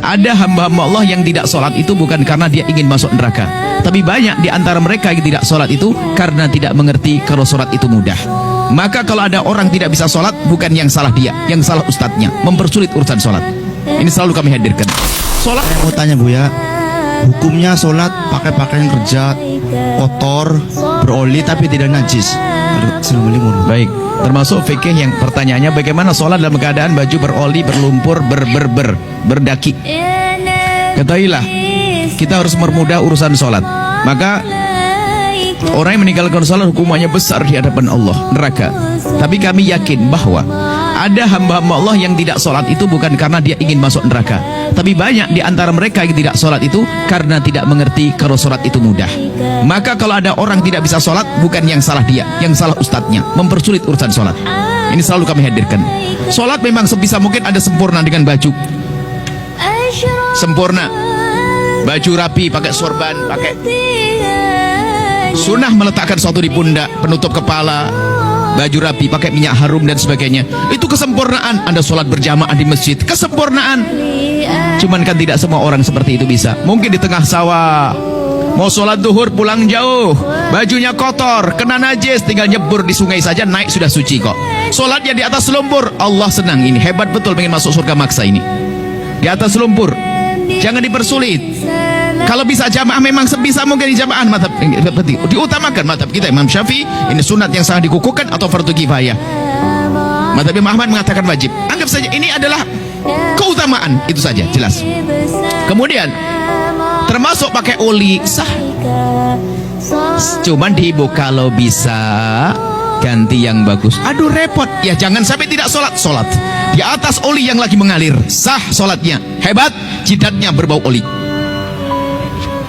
Ada hamba-hamba Allah yang tidak sholat itu bukan karena dia ingin masuk neraka, tapi banyak di antara mereka yang tidak sholat itu karena tidak mengerti kalau sholat itu mudah. Maka kalau ada orang tidak bisa sholat, bukan yang salah dia, yang salah ustadznya, mempersulit urusan sholat. Ini selalu kami hadirkan. Sholat. Saya mau tanya Bu ya, hukumnya sholat pakai pakaian kerja kotor, beroli tapi tidak najis. Assalamualaikum. Baik, termasuk fikih yang pertanyaannya bagaimana sholat dalam keadaan baju beroli, berlumpur, berdaki. Ketahuilah, kita harus mempermudah urusan sholat. Maka orang yang meninggalkan sholat hukumannya besar di hadapan Allah, neraka. Tapi kami yakin bahwa ada hamba-hamba Allah yang tidak sholat itu bukan karena dia ingin masuk neraka, tapi banyak di antara mereka yang tidak sholat itu karena tidak mengerti kalau sholat itu mudah. Maka kalau ada orang tidak bisa sholat, bukan yang salah dia, yang salah ustadznya, mempersulit urusan sholat. Ini selalu kami hadirkan. Sholat memang sebisa mungkin ada sempurna dengan baju sempurna, baju rapi, pakai sorban, pakai sunnah meletakkan sesuatu di pundak, penutup kepala, baju rapi, pakai minyak harum dan sebagainya. Itu kesempurnaan. Anda sholat berjamaah di masjid, kesempurnaan. Cuman kan tidak semua orang seperti itu bisa. Mungkin di tengah sawah, mau sholat duhur pulang jauh, bajunya kotor, kena najis, tinggal nyebur di sungai saja, naik sudah suci kok. Sholatnya di atas lumpur, Allah senang. Ini hebat betul, pengen masuk surga maksa ini. Di atas lumpur, jangan dipersulit. Kalau bisa jamaah memang sebisa mungkin di jamaah, madhab diutamakan madhab kita Imam Syafi'i, ini sunat yang sangat dikukuhkan atau fardu kifayah. Madhab Imam Ahmad mengatakan wajib. Anggap saja ini adalah keutamaan, itu saja, jelas. Kemudian termasuk pakai oli sah, cuman dihibur kalau bisa ganti yang bagus. Aduh repot ya, jangan sampai tidak sholat di atas oli yang lagi mengalir. Sah sholatnya, hebat, jidatnya berbau oli.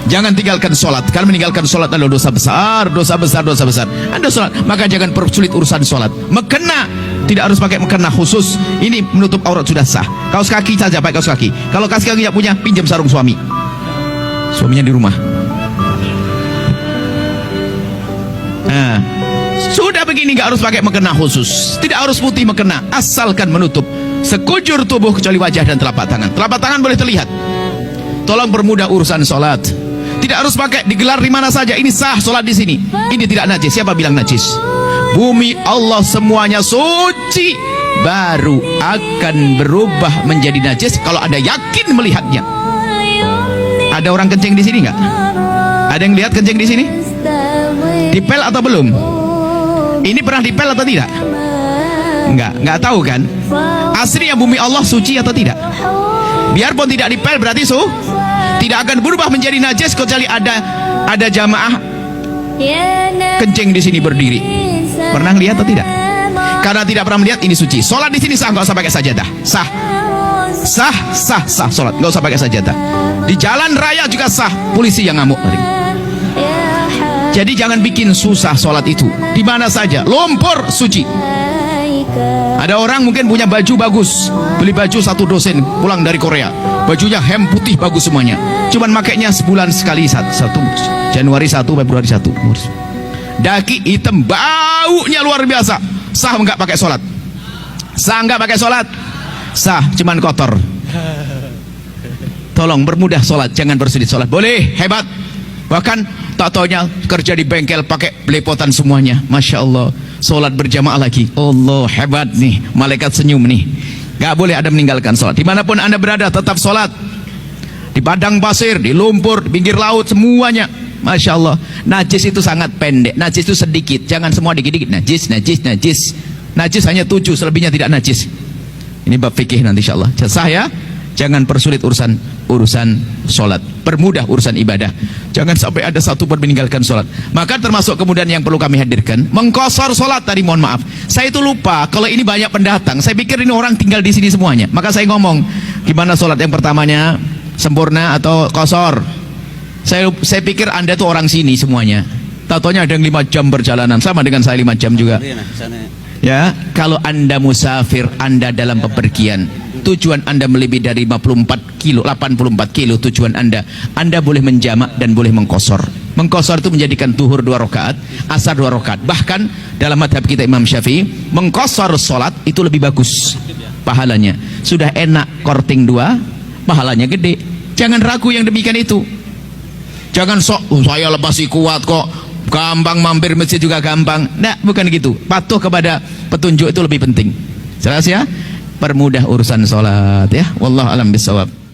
Jangan tinggalkan sholat. Kalau meninggalkan sholat adalah dosa besar, dosa besar, dosa besar. Anda sholat, maka jangan persulit urusan sholat. Mekena, tidak harus pakai mekena khusus. Ini menutup aurat sudah sah. Kaos kaki saja pakai kaos kaki. Kalau kaos kaki tidak punya, pinjam sarung suami. Suaminya di rumah. Nah, sudah begini nggak harus pakai mekena khusus. Tidak harus putih mekena, asalkan menutup sekujur tubuh kecuali wajah dan telapak tangan. Telapak tangan boleh terlihat. Tolong permudah urusan sholat. Tidak harus pakai digelar di mana saja. Ini sah sholat di sini. Ini tidak najis. Siapa bilang najis? Bumi Allah semuanya suci, baru akan berubah menjadi najis kalau Anda yakin melihatnya. Ada orang kencing di sini nggak? Ada yang lihat kencing di sini? Dipel atau belum? Ini pernah dipel atau tidak? Nggak tahu kan? Aslinya bumi Allah suci atau tidak? Biarpun tidak dipel berarti tidak akan berubah menjadi najis kecuali ada jamaah kencing di sini berdiri. Pernah lihat atau tidak? Karena tidak pernah melihat, ini suci. Sholat di sini sah, nggak usah pakai sajadah. Sah sholat, nggak usah pakai sajadah. Di jalan raya juga sah, polisi yang ngamuk. Jadi jangan bikin susah sholat itu. Di mana saja, lumpur suci. Ada orang mungkin punya baju bagus, beli baju satu dosen pulang dari Korea, bajunya hem putih bagus semuanya, cuman makainya sebulan sekali, satu Januari 1, Februari 1. Daki hitam, baunya luar biasa. Sah nggak pakai sholat? Sah nggak pakai sholat? Sah, cuman kotor. Tolong bermudah sholat, jangan bersulit sholat. Boleh, hebat. Bahkan tak taunya kerja di bengkel pakai belepotan semuanya, masya Allah. Sholat berjamaah lagi, Allah hebat nih, malaikat senyum nih. Gak boleh ada meninggalkan sholat. Dimanapun Anda berada tetap sholat. Di padang pasir, di lumpur, di pinggir laut, semuanya, masya Allah. Najis itu sangat pendek, najis itu sedikit. Jangan semua dikit-dikit najis. Najis hanya 7, selebihnya tidak najis. Ini bab fikih nanti insya Allah. Sah ya. Jangan persulit urusan sholat, permudah urusan ibadah. Jangan sampai ada satu pun meninggalkan sholat. Maka termasuk kemudian yang perlu kami hadirkan, mengkosor sholat tadi, mohon maaf. Saya itu lupa, kalau ini banyak pendatang, saya pikir ini orang tinggal di sini semuanya. Maka saya ngomong, gimana sholat yang pertamanya, sempurna atau kosor? Saya pikir Anda itu orang sini semuanya. Tatonya ada yang 5 jam perjalanan, sama dengan saya 5 jam juga. Ya, kalau Anda musafir, Anda dalam bepergian, tujuan Anda melebihi dari 84 kilo, 84 kilo tujuan Anda boleh menjamak dan boleh mengkosor. Mengkosor itu menjadikan duhur 2 rakaat, asar 2 rakaat. Bahkan dalam madhab kita Imam Syafi'i, mengkosor sholat itu lebih bagus pahalanya. Sudah enak korting 2, pahalanya gede. Jangan ragu yang demikian itu. Jangan sok, saya lebih kuat kok, gampang mampir masjid juga gampang. Nah, bukan gitu. Patuh kepada petunjuk itu lebih penting. Jelas ya? Permudah urusan sholat ya. Wallahu a'lam bishawab.